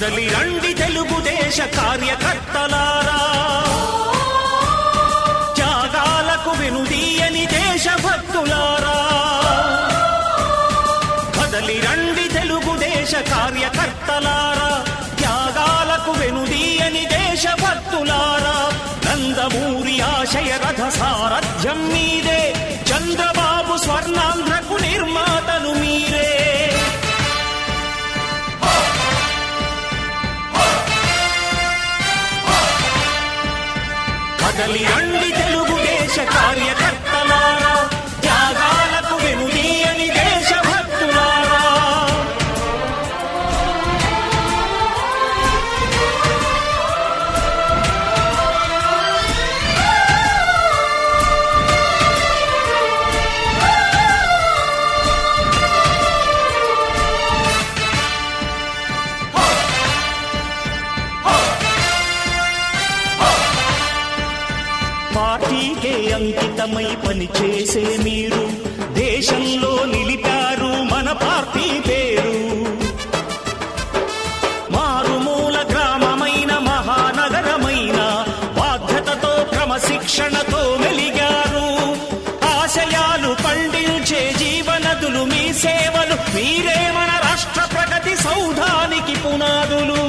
కదలి రండి తెలుగుదేశ కార్యకర్తలారా, త్యాగాలకు వెనుదీయని దేశభక్తులారా. కదలి రండి తెలుగుదేశ కార్యకర్తలారా, త్యాగాలకు వెనుదీయని దేశభక్తులారా. నందమూరి ఆశయ రథ సారథ్యం మీదే, చంద్రబాబు స్వర్ణాంధ్రకు నిర్మాతలు మీరే. కదలి రండి తెలుగుదేశ కార్యకర్తలారా, త్యాగాలకు వెనుదీయని దేశభక్తులారా. పార్టీకే అంకితమై పనిచేసే మీరు దేశంలో నిలిపారు మన పార్టీ పేరు. మారుమూల గ్రామమైన మహానగరమైన బాధ్యతతో క్రమశిక్షణతో మెలిగారు. ఆశయాలు పండించే జీవనదులు మీ సేవలు, మీరే మన రాష్ట్ర ప్రగతి సౌధానికి పునాదులు.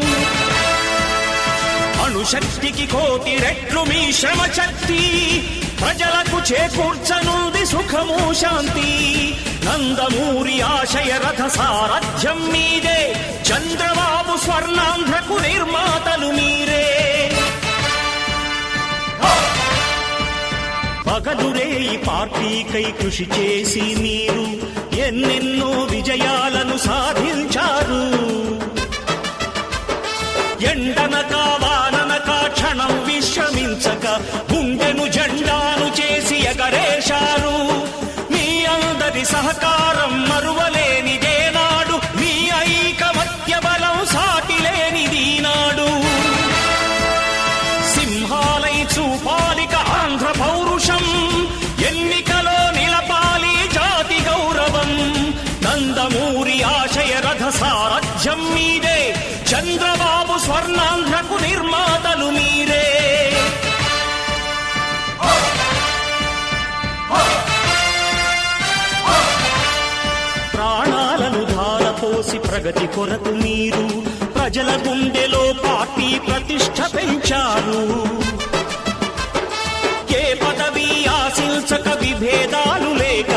అణుశక్తికి కోటి రెట్లు మీ శ్రమ శక్తి, ప్రజలకు చేకూర్చనుంది సుఖము శాంతి. నందమూరి ఆశయ రథ సారథ్యం మీదే, చంద్రబాబు స్వర్ణాంధ్రకు నిర్మాతలు మీరే. పగలురే ఈ పార్టీకై కృషి చేసి మీరు ఎన్నెన్నో విజయాలను సాధించారు. ఎండనక వాననక క్షణం విశ్రమించక గుండెను జెండాను చేసి ఎగరేశారు. మీ అందరి సహకారం మరువలేనిదేనాడు, మీ ఐకమత్య బలం సాటిలేనిదీనాడు. సింహాలై చూపాలిక ఆంధ్ర పౌరుషం, ఎన్నికలో నిలపాలి జాతి గౌరవం. నందమూరి ఆశయ రథ సారథ్యం మీదే, చంద్రబాబు స్వర్ణాంధ్రకు నిర్మాతలు మీరే. ప్రాణాలను ధారపోసి ప్రగతి కొరకు మీరు ప్రజల గుండెలో పార్టీ ప్రతిష్ఠ పెంచారు. ఏ పదవి ఆశించక విభేదాలు లేక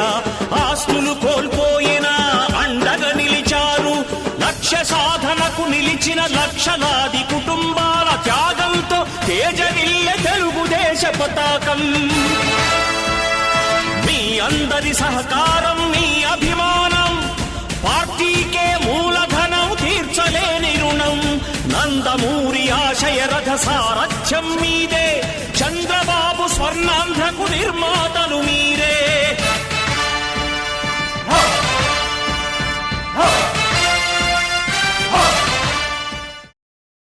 ఆస్తులు కోల్పోయినా అండగా నిలిచారు. లక్ష్య సాధనకు నిలిచిన లక్షలాది కుటుంబాల త్యాగంతో తేజరిల్లె తెలుగుదేశ పతాకం. మీ అందరి సహకారం, మీ అభిమానం పార్టీకే మూలధనం, తీర్చలేని రుణం. నందమూరి ఆశయ రథ సారథ్యం మీదే, చంద్రబాబు స్వర్ణాంధ్రకు నిర్మాతలు మీరే.